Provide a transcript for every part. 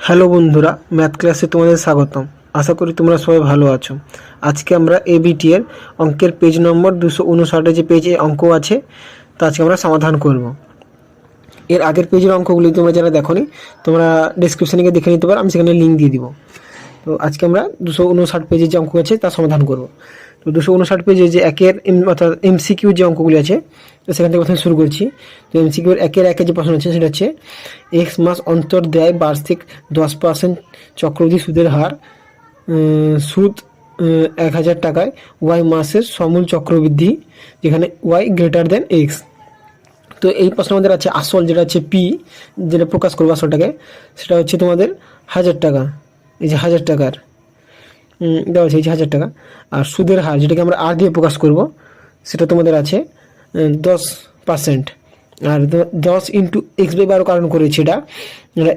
Hello বন্ধুরা, math ক্লাসে তোমাদের স্বাগতম। আশা করি তোমরা সবাই ভালো আছো। আজকে আমরা এবিটি এর অঙ্কের পেজ নম্বর 259 যে পেজে অঙ্ক আছে তা আজকে আমরা সমাধান করব। এর আগের পেজের অঙ্কগুলি তোমরা যারা দেখোনি তোমরা ডেসক্রিপশনে গিয়ে দেখে নিতে পারো, আমি সেখানে লিঙ্ক দিয়ে দিব। তো আজকে আমরা 259 পেজে যে অঙ্ক আছে তা সমাধান করব। তো 259 পেজে যে একের অর্থাৎ এমসিকিউ যে অঙ্কগুলি আছে তো সেখান থেকে প্রথমে শুরু করছি। তো এমসিকিউর একের যে প্রশ্ন আছে সেটা হচ্ছে এক্স মাস অন্তর দেয় বার্ষিক 10% চক্রবৃদ্ধি সুদের হার, সুদ 1000 টাকায় ওয়াই মাসের সমূল চক্রবৃদ্ধি যেখানে ওয়াই গ্রেটার দেন এক্স। তো এই প্রশ্ন আমাদের আছে আসল যেটা হচ্ছে পি, যেটা প্রকাশ করবো আসলটাকে, সেটা হচ্ছে তোমাদের 1000 টাকা। এই যে 1000 টাকার দেওয়া আছে, এই যে 1000 টাকা। আর সুদের হার যেটাকে আমরা আর দিয়ে প্রকাশ করব সেটা তোমাদের আছে 10%। আর 10 ইন্টু এক্স বাই 12 কারণ করেছে এটা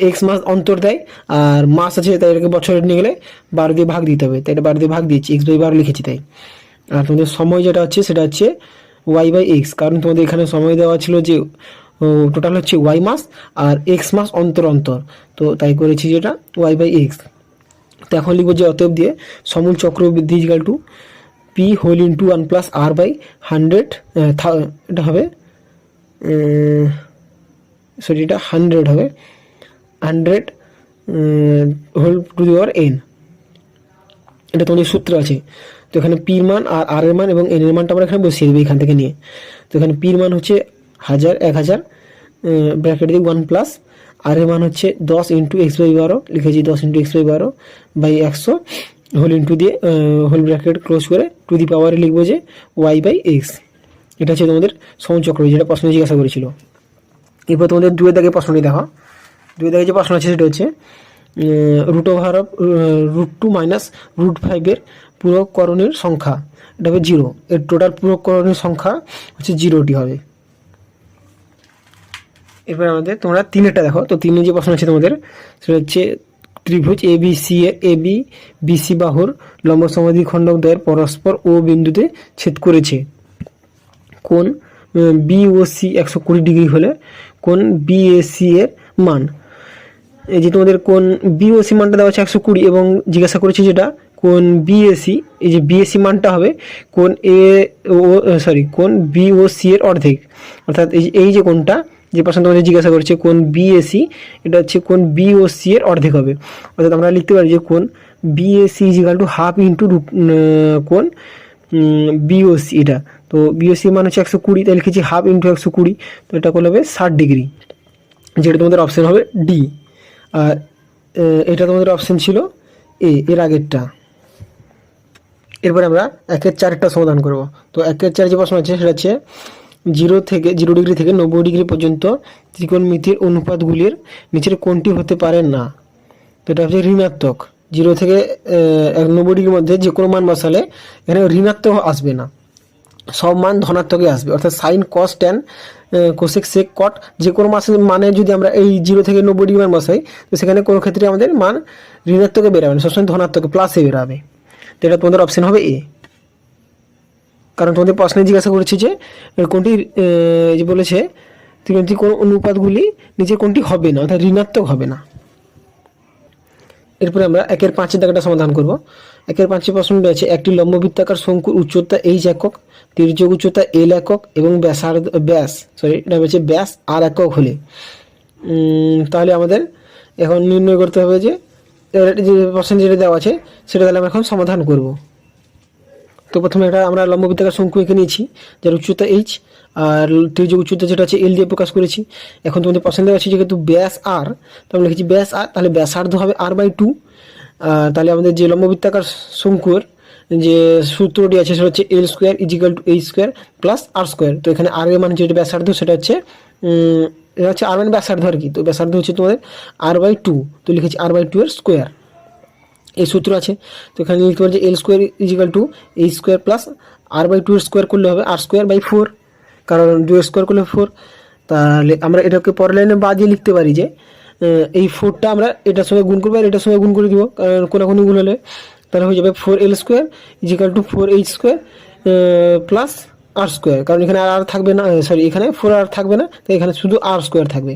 এক্স মাস অন্তর দেয়, আর মাস আছে তাই এটাকে বছরে নিয়ে গেলে 12 দিয়ে ভাগ দিতে হবে, তাই এটা 12 দিয়ে ভাগ দিয়েছি, এক্স বাই 12 লিখেছি তাই। আর তোমাদের সময় যেটা হচ্ছে সেটা হচ্ছে ওয়াই বাই এক্স, কারণ তোমাদের এখানে সময় দেওয়া ছিল যে টোটাল হচ্ছে ওয়াই মাস আর এক্স মাস অন্তর অন্তর, তো তাই করেছি যেটা ওয়াই বাই এক্স। তো এখন লিখবো যে অতএব দিয়ে সমূল চক্রবৃদ্ধি equal to P whole into 1 plus R by 100, এটা হবে সরি এটা 100 হবে 100 whole to the power n। এটা তোমাদের সূত্র আছে। তো এখানে পির মান আর আর এর মান এবং এন এর মানটা আমরা এখানে বসিয়ে দেবো এখান থেকে নিয়ে। তো এখানে পির মান হচ্ছে 1000 ব্র্যাকেট দিয়ে 1 প্লাস আর এর মান হচ্ছে 10 ইন্টু এক্স বাই 12 লিখেছি, 10 into x by 12 by 100 whole into দিয়ে হোল ব্র্যাকেট ক্লোজ করে টু দি পাওয়ারে লিখবো যে ওয়াই বাই এক্স। এটা হচ্ছে তোমাদের সমূল চক্রবৃদ্ধি যেটা প্রশ্ন জিজ্ঞাসা করেছিল। এরপর তোমাদের দুয়ের দাগে প্রশ্নটি দেখো। দুয়ের দাগে যে প্রশ্ন আছে সেটা হচ্ছে রুট ওভার অফ √2 মাইনাস √5 পূরককরণের সংখ্যা, এটা হবে 0। এর টোটাল পূরককরণের সংখ্যা হচ্ছে 0টি হবে। এরপর আমাদের তোমরা 3-এরটা দেখো। তো 3-এর যে প্রশ্ন আছে তোমাদের সেটা হচ্ছে ত্রিভুজ এবিসি এর বিসি বাহুর লম্ব সমদ্বিখণ্ডক দ্বয়ের পরস্পর ও বিন্দুতে ছেদ করেছে। কোণ বি ও সি 120 ডিগ্রি হলে কোণ বিএসি এর মান, এই যে তোমাদের কোণ বিওসি মানটা দেওয়া আছে 120 এবং জিজ্ঞাসা করেছে যেটা কোণ বিএসি, এই যে বিএসি মানটা হবে কোণ কোণ বিওসি এর অর্ধেক। অর্থাৎ এই যে কোণটা যে প্রশ্ন তোমাদের জিজ্ঞাসা করেছে কোণ বিএসি, এটা হচ্ছে কোণ বিওসি এর অর্ধেক হবে। অর্থাৎ আমরা লিখতে পারি যে কোণ BAC equal to half into কোণ বিওসি। এটা তো বিওসি মান হচ্ছে 120, তাই লিখেছি হাফ ইন্টু 120, তো এটা করলে হবে 60 ডিগ্রি, যেটা তোমাদের অপশন হবে ডি। আর এটা তোমাদের অপশন ছিল এর আগেরটা। এরপরে আমরা 1-4 সমাধান করব। তো 1-4 যে প্রশ্ন আছে সেটা হচ্ছে 0 ডিগ্রি থেকে 90 ডিগ্রি পর্যন্ত ত্রিকোণমিতির অনুপাতগুলির নিচের কোনটি হতে পারে না। তো এটা হচ্ছে ঋণাত্মক। 0 থেকে 90 ডিগ্রির মধ্যে যে কোনো মান বসালে এখানে ঋণাত্মক আসবে না, সব মান ধনাত্মকই আসবে। অর্থাৎ sine cos tan cosec sec cot যে কোনো মাসের মানে যদি আমরা এই 0 থেকে 90 ডিগ্রি মান বসাই তো সেখানে কোনো ক্ষেত্রে আমাদের মান ঋণাত্মকে বেরোবে না, সবসময় ধনাত্মকে প্লাসে বেরোবে। তো এটা তোমাদের অপশন হবে এ, কারণ তোমাদের প্রশ্নে জিজ্ঞাসা করেছে যে কোনটি যে বলেছে কোন অনুপাতগুলি নিচে কোনটি হবে না, অর্থাৎ ঋণাত্মক হবে না। এরপরে আমরা 1-5 দাগটা সমাধান করব। 1-5 প্রশ্নটা আছে একটি লম্ববৃত্তাকার শঙ্কুর উচ্চতা h একক, তির্যক উচ্চতা l একক এবং এটা হচ্ছে ব্যাস r একক হলে তাহলে আমাদের এখন নির্ণয় করতে হবে যে প্রশ্ন যেটা দেওয়া আছে সেটা তাহলে আমরা এখন সমাধান করব। তো প্রথমে এটা আমরা লম্ববৃত্তাকার শঙ্কু এঁকে নিয়েছি যার উচ্চতা h আর তির্যক উচ্চতা যেটা আছে l দিয়ে প্রকাশ করেছি। এখন তোমাদের পছন্দ আছে যেহেতু ব্যাস r, তো আমরা লিখেছি ব্যাস r, তাহলে ব্যাসার্ধ হবে r/2। তাহলে আমাদের যে লম্ববৃত্তাকার শঙ্কুর যে সূত্রটি আছে সেটা হচ্ছে l² = h² + r²। তো এখানে r এর মান যেটা ব্যাসার্ধ সেটা হচ্ছে এটা হচ্ছে r মানে ব্যাসার্ধ আর কি, তো ব্যাসার্ধ হচ্ছে তোমাদের r/2, তো লিখেছি r/2 এর স্কোয়ার, এই সূত্র আছে। তো এখানে লিখতে পারি যে l² = h² + r/2 এর স্কোয়ার করলে হবে r²/4, কারণ 2 এর স্কোয়ার করলে 4। তাহলে আমরা এটাকে পরের লাইনে বাজিয়ে লিখতে পারি যে এই 4টা আমরা এটার সঙ্গে গুণ করবো আর এটার সঙ্গে গুণ করে দিব, কারণ কোনাকুনি গুণ হলে তাহলে হয়ে যাবে 4l² = 4h² প্লাস r², কারণ এখানে আর থাকবে না, সরি এখানে 4 আর থাকবে না, তাই এখানে শুধু r² থাকবে।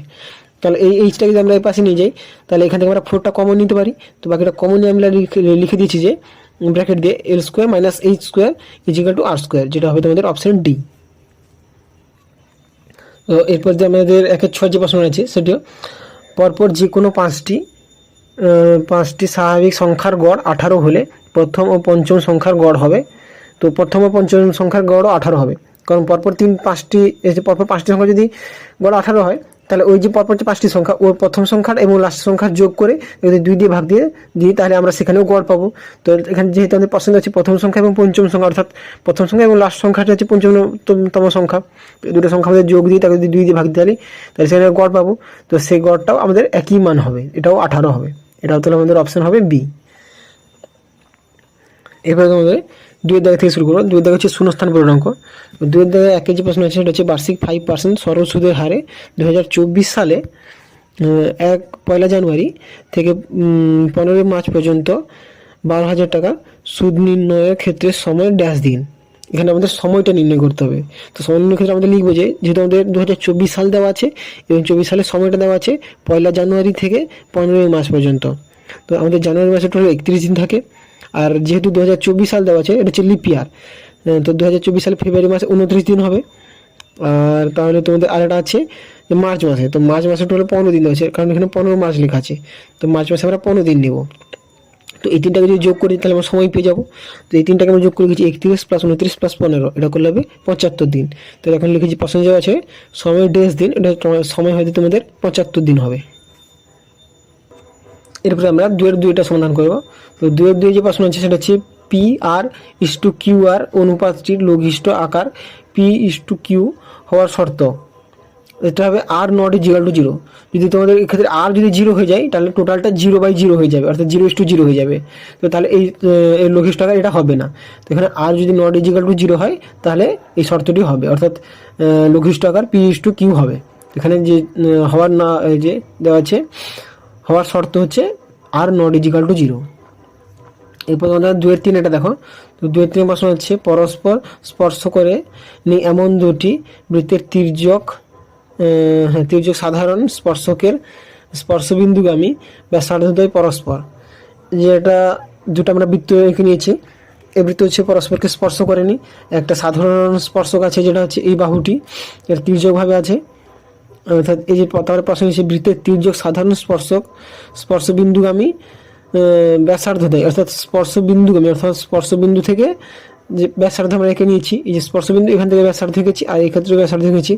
তাহলে এই এইচটাকে যদি আমরা এই পাশে নিয়ে যাই তাহলে এখান থেকে আমরা 4টা কমন নিতে পারি। তো বাকিটা কমন আমরা লিখে দিয়েছি যে ব্র্যাকেট দিয়ে L square minus H square equal to R square, যেটা হবে তোমাদের অপশন ডি। তো এরপর যে আমাদের 1-6 যে প্রশ্ন আছে সেটিও পরপর যে কোনো পাঁচটি স্বাভাবিক সংখ্যার গড় 18 হলে প্রথম ও পঞ্চম সংখ্যার গড় হবে। তো প্রথম ও পঞ্চম সংখ্যার গড়ও 18 হবে, কারণ পরপর পরপর 5টি সংখ্যা যদি গড় 18 হয় তাহলে ওই যে পরপর যে 5টি সংখ্যা ওর প্রথম সংখ্যার এবং লাস্ট সংখ্যার যোগ করে যদি 2 দিয়ে ভাগ দিয়ে দিই তাহলে আমরা সেখানেও গড় পাবো। তো এখানে যেহেতু আমাদের পছন্দ হচ্ছে প্রথম সংখ্যা এবং পঞ্চম সংখ্যা, অর্থাৎ প্রথম সংখ্যা এবং লাস্ট সংখ্যাটা হচ্ছে পঞ্চমতম সংখ্যা, দুটো সংখ্যা আমাদের যোগ দিয়ে তাকে যদি 2 দিয়ে ভাগ দিতে পারি তাহলে সেখানে গড় পাবো। তো সেই গড়টাও আমাদের একই মান হবে, এটাও 18 হবে, এটাও তাহলে আমাদের অপশন হবে বি। এরপরে তোমাদের 2-এর দাগে থেকে শুরু করো। 2-এর দাগে হচ্ছে শূন্যস্থান পূর্ণাঙ্ক। 2-এর দাগে 1 যে প্রশ্ন আছে সেটা হচ্ছে বার্ষিক 5% সরল সুদের হারে 2024 সালে 1 জানুয়ারি থেকে 15 মার্চ পর্যন্ত 12,000 টাকা সুদ নির্ণয়ের ক্ষেত্রে সময় ড্যাশ দিন। এখানে আমাদের সময়টা নির্ণয় করতে হবে। তো সময় নির্ণয়ের ক্ষেত্রে আমাদের লিখবো যে যেহেতু আমাদের 2024 সাল দেওয়া আছে এবং 24 সালের সময়টা দেওয়া আছে 1 জানুয়ারি থেকে 15 মার্চ পর্যন্ত। তো আমাদের জানুয়ারি মাসে টোটাল 31 দিন থাকে, আর যেহেতু 2024 সাল দেওয়া আছে এটা হচ্ছে লিপ ইয়ার, তো 2024 সালে ফেব্রুয়ারি মাসে 29 দিন হবে। আর তাহলে তোমাদের আরেকটা আছে যে মার্চ মাসে, তো মার্চ মাসে টোটাল 15 দিন আছে, কারণ এখানে 15 মার্চ লেখা আছে, তো মার্চ মাসে আমরা 15 দিন নেব। তো এই তিনটাকে যদি যোগ করি তাহলে আমরা সময় পেয়ে যাবো। তো এই তিনটাকে আমরা যোগ করে গেছি 31 + 29 + 15, এটা করলে হবে 75 দিন। তো এখন লিখেছি প্রশ্ন দেওয়া আছে সময় ডেজ দিন, এটা সময় হয়তো তোমাদের 75 দিন হবে। এরপরে আমরা 2-এর 2টা সমাধান করব। তো 2-এর 2 যে প্রশ্ন আছে সেটা হচ্ছে PR/QR অনুপাতটির লঘিষ্ঠ আকার P/Q হওয়ার শর্ত। এটা হবে R=0। যদি তোমাদের এক্ষেত্রে R যদি 0 হয়ে যায় তাহলে টোটালটা 0/0 হয়ে যাবে, অর্থাৎ 0:0 হয়ে যাবে। তো তাহলে এই লঘিষ্ঠ আকার এটা হবে না। তো এখানে R যদি ≠0 হয় তাহলে এই শর্তটি হবে, অর্থাৎ লঘিষ্ঠ আকার P/Q হবে। এখানে যে হওয়ার না যে দেওয়া আছে হওয়ার শর্ত হচ্ছে R=0। এরপর আমাদের 2-এর 3 এটা দেখো। তো 2-এর 3 প্রশ্ন হচ্ছে পরস্পর স্পর্শ করে নি এমন দুটি বৃত্তের তির্যক সাধারণ স্পর্শকের স্পর্শবিন্দুগামী ব্যাসার্ধদ্বয় পরস্পর, যেটা দুটো আমরা বৃত্ত এঁকে নিয়েছি। এই বৃত্ত হচ্ছে পরস্পরকে স্পর্শ করেনি, একটা সাধারণ স্পর্শক আছে যেটা হচ্ছে এই বাহুটি এর তির্যকভাবে আছে, অর্থাৎ এই যে তার প্রশ্ন হচ্ছে বৃত্তের তির্যক সাধারণ স্পর্শবিন্দুগামী ব্যাসার্ধদ্বয়, অর্থাৎ স্পর্শবিন্দুগামী, অর্থাৎ স্পর্শবিন্দু থেকে যে ব্যাসার্ধ আমরা এঁকে নিয়েছি, এই যে স্পর্শবিন্দু এখান থেকে ব্যাসার্ধ এঁকেছি আর এই ক্ষেত্রে ব্যাসার্ধ এঁকেছি,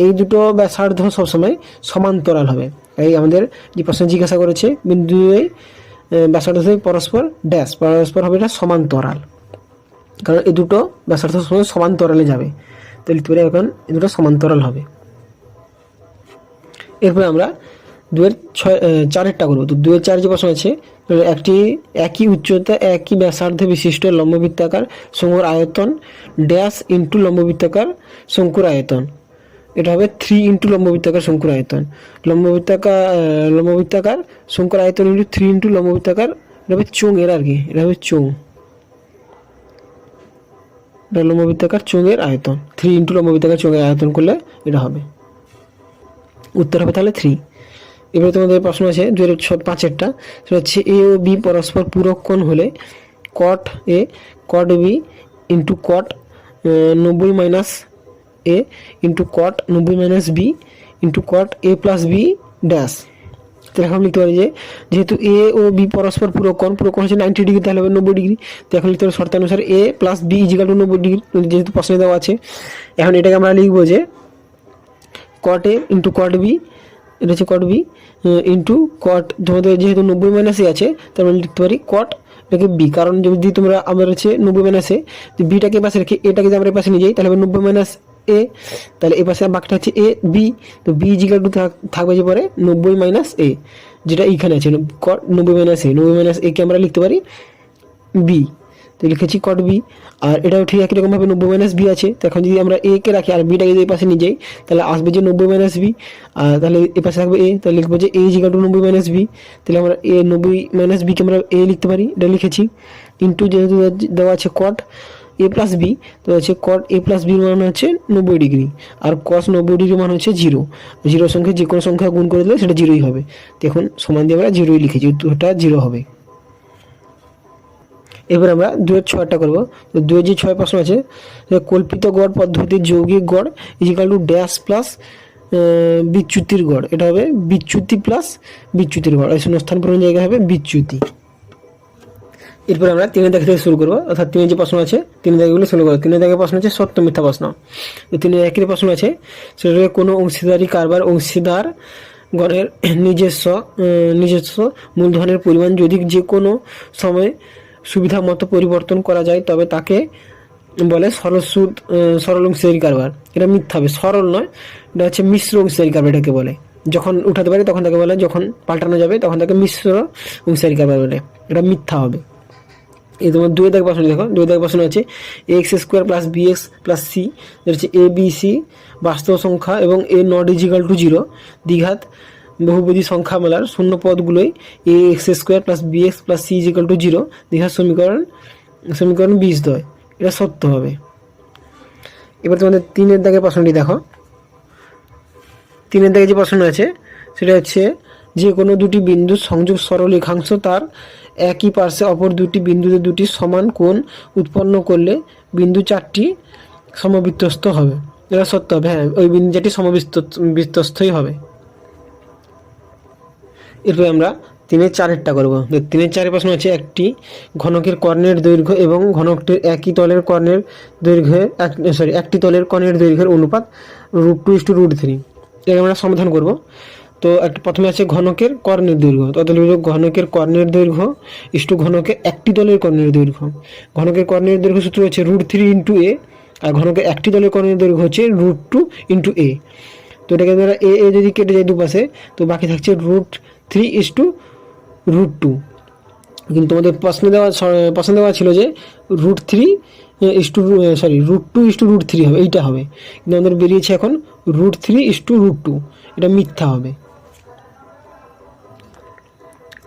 এই দুটো ব্যাসার্ধ সবসময় সমান্তরাল হবে। এই আমাদের যে প্রশ্ন জিজ্ঞাসা করেছে বিন্দু ব্যাসার্ধ থেকে পরস্পর ড্যাশ পরস্পর হবে এটা সমান্তরাল, কারণ এই দুটো ব্যাসার্ধ সবসময় সমান্তরালে যাবে। তো লিখতে পারি এখন এই দুটো সমান্তরাল হবে। এরপরে আমরা 2-এর 4-এরটা করবো। তো 2-এর 4 যে প্রশ্ন আছে একটি একই উচ্চতা একই ব্যাসার্ধ বিশিষ্ট লম্ববৃত্তাকার শঙ্কুর আয়তন ড্যাশ ইন্টু লম্ববৃত্তাকার শঙ্কুর আয়তন, এটা হবে 3 ইন্টু লম্ববৃত্তাকার শঙ্কুর আয়তন। লম্ববৃত্তাকার শঙ্কুর আয়তন ইন্টু 3 ইন্টু লম্ববৃত্তাকার, এটা হবে চোঙের আর কি, এটা হবে চোঙ, লম্ববৃত্তাকার চোঙের আয়তন 3 ইন্টু লম্ববৃত্তাকার চোঙের আয়তন করলে এটা হবে, উত্তর হবে তাহলে 3। এবারে তোমাদের প্রশ্ন আছে 2-5-এরটা, সেটা হচ্ছে এ ও বি পরস্পর পূরক কোণ হলে cot A cot B into cot 90 - a into cot 90 - বি ইন্টু কট A+B ড্যাশ। তো এখন লিখতে পারি যে যেহেতু এ ও বি পরস্পর পূরক কোণ হচ্ছে 90 ডিগ্রি, তাহলে হবে 90 ডিগ্রি। তো এখন লিখতে হবে শর্তানুসারে A+B = 90 ডিগ্রি, যেহেতু প্রশ্নে দেওয়া আছে। এখন এটাকে আমরা লিখবো যে কট এ ইন্টু কট বি, এটা হচ্ছে কট বি ইন্টু কট, তোমাদের যেহেতু 90 - a আছে তার মানে লিখতে পারি কট এটাকে বি, কারণ যদি তোমরা আমার হচ্ছে 90 - a, তো বিটাকে পাশে রেখে এটাকে যদি আমরা পাশে নিয়ে যাই তাহলে হবে 90 - a, তাহলে এ পাশে বাকিটা হচ্ছে এ বি, তো বি থাকবে যে পরে 90 - a, যেটা এইখানে আছে কট 90 - a, 90 - a কে আমরা লিখতে পারি বি, তো লিখেছি কট বি। আর এটাও ঠিক একই রকমভাবে 90 - b আছে, তো এখন যদি আমরা এ কে রাখি আর বিটাকে যদি এই পাশে নিয়ে যাই তাহলে আসবে যে 90 - b, আর তাহলে এ পাশে থাকবে এ, তাহলে লিখবো যে a = 90 - b, তাহলে আমরা a 90 - b কে আমরা এ লিখতে পারি, এটা লিখেছি। ইন্টু যেহেতু দেওয়া আছে কট এ প্লাস বি, তো হচ্ছে কট এ প্লাস বির মান হচ্ছে 90 ডিগ্রি, আর কস 90 ডিগ্রি মান হচ্ছে 0। জিরোর সঙ্গে যে কোনো সংখ্যা গুণ করে দিলে সেটা 0ই হবে। দেখুন সমান দিয়ে আমরা 0ই লিখেছি, উত্তরটা 0 হবে। এবার আমরা 2-6টা করবো। তো 2-6 প্রশ্ন আছে, কল্পিত গড় পদ্ধতির যৌগিক গড় ইজিক্যাল টু ড্যাশ প্লাস বিচ্যুতির গড়। এটা হবে বিচ্যুতি প্লাস বিচ্যুতির গড়, এই শূন্যস্থান পূরণ জায়গায় হবে বিচ্যুতি। এরপর আমরা 3 দাগ থেকে শুরু করবো, অর্থাৎ 3 যে প্রশ্ন আছে 3 দাগগুলো শুরু করবো। 3 দাগের প্রশ্ন হচ্ছে সত্য মিথ্যা প্রশ্ন। তো 3 একই প্রশ্ন আছে, সেটা কোনো অংশীদারি কারবার অংশীদার গণের নিজস্ব মূলধনের পরিমাণ যদি যে কোনো সময় সুবিধা মতো পরিবর্তন করা যায় তবে তাকে বলে সরল অংশীদারি কারবার। এটা মিথ্যা হবে, সরল নয়, এটা হচ্ছে মিশ্র অংশীদারি কারবার এটাকে বলে। যখন উঠাতে পারে তখন তাকে বলে, যখন পাল্টানো যাবে তখন তাকে মিশ্র অংশীদারি কারবার বলে, এটা মিথ্যা হবে। এই তোমার 2 দাগ প্রশ্ন দেখো, 2 দাগ প্রশ্ন আছে ax² plus bx plus c, এটা হচ্ছে a b c বাস্তব সংখ্যা এবং a নট ইজিক্যাল টু 0 দ্বিঘাত বহুপদী সংখ্যামালার শূন্য পদগুলোই ax² plus bx plus c equal to 0 দ্বিঘাত সমীকরণ বীজদ্বয়। এটা সত্য হবে। এবার তোমাদের 3 দাগের প্রশ্নটি দেখো, 3 দাগে যে প্রশ্ন আছে সেটা হচ্ছে যে কোনো দুটি বিন্দুর সংযোগ সরলরেখাংশ তার একই পার্শ্বে অপর দুটি বিন্দুতে দুটি সমান কোণ উৎপন্ন করলে বিন্দু 4টি সমবৃত্তস্থ হবে। এটা সত্য হবে, হ্যাঁ ওই বিন্দু 4টি সমবৃত্তস্থই হবে। এরপর আমরা 3-4টা করবো। 3-4 প্রশ্ন আছে, একটি ঘনকের কর্ণের দৈর্ঘ্য এবং ঘনকটির একটি তলের কর্ণের দৈর্ঘ্যের অনুপাত √2:√3। এর আমরা সমাধান করব। তো প্রথমে আছে ঘনকের কর্ণের দৈর্ঘ্য, তাহলে ঘনকের কর্ণের দৈর্ঘ্য ইস্টু ঘনকের একটি তলের কর্ণের দৈর্ঘ্য। ঘনকের কর্ণের দৈর্ঘ্য সূত্র হচ্ছে √3 × a, আর ঘনকের একটি তলের কর্ণের দৈর্ঘ্য হচ্ছে √2 × a। তো এটাকে আমরা এ যদি কেটে যায় দুপাশে, তো বাকি থাকছে √3:√2। কিন্তু তোমাদের প্রশ্নে দেওয়া ছিল যে √2:√3 হবে, এইটা হবে, কিন্তু আমাদের বেরিয়েছে এখন √3:√2। এটা মিথ্যা হবে।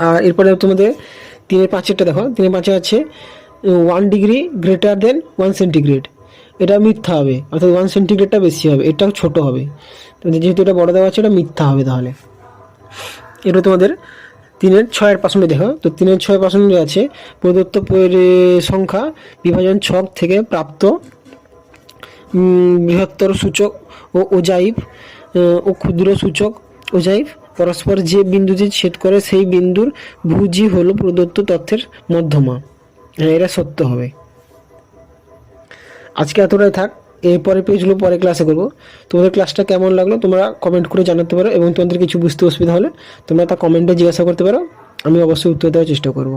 আর এরপরে তোমাদের 3-5টা দেখো, 3-5 আছে 1 ডিগ্রি গ্রেটার দেন 1 সেন্টিগ্রেড। এটা মিথ্যা হবে, অর্থাৎ 1 সেন্টিগ্রেডটা বেশি হবে, এটা ছোট হবে। যেহেতু এটা বড় দেওয়া আছে এটা মিথ্যা হবে তাহলে। এটা তোমাদের 3-6 প্রশ্ন দেখো। তো 3-6 প্রশ্ন আছে, প্রদত্ত সংখ্যা বিভাজন ছক থেকে প্রাপ্ত বৃহত্তর সূচক ও ওজাইভ ও ক্ষুদ্র সূচক ওজাইভ পরস্পর যে বিন্দুতে ছেদ করে সেই বিন্দুর ভুজি হলো প্রদত্ত তথ্যের মধ্যমা। এটা সত্য হবে। আজকে এতটাই থাক, এরপরে পেজগুলো পরে ক্লাসে করবো। তোমাদের ক্লাসটা কেমন লাগলো তোমরা কমেন্ট করে জানাতে পারো, এবং তোমাদের কিছু বুঝতে অসুবিধা হলে তোমরা তা কমেন্টে জিজ্ঞাসা করতে পারো, আমি অবশ্যই উত্তর দেওয়ার চেষ্টা করবো।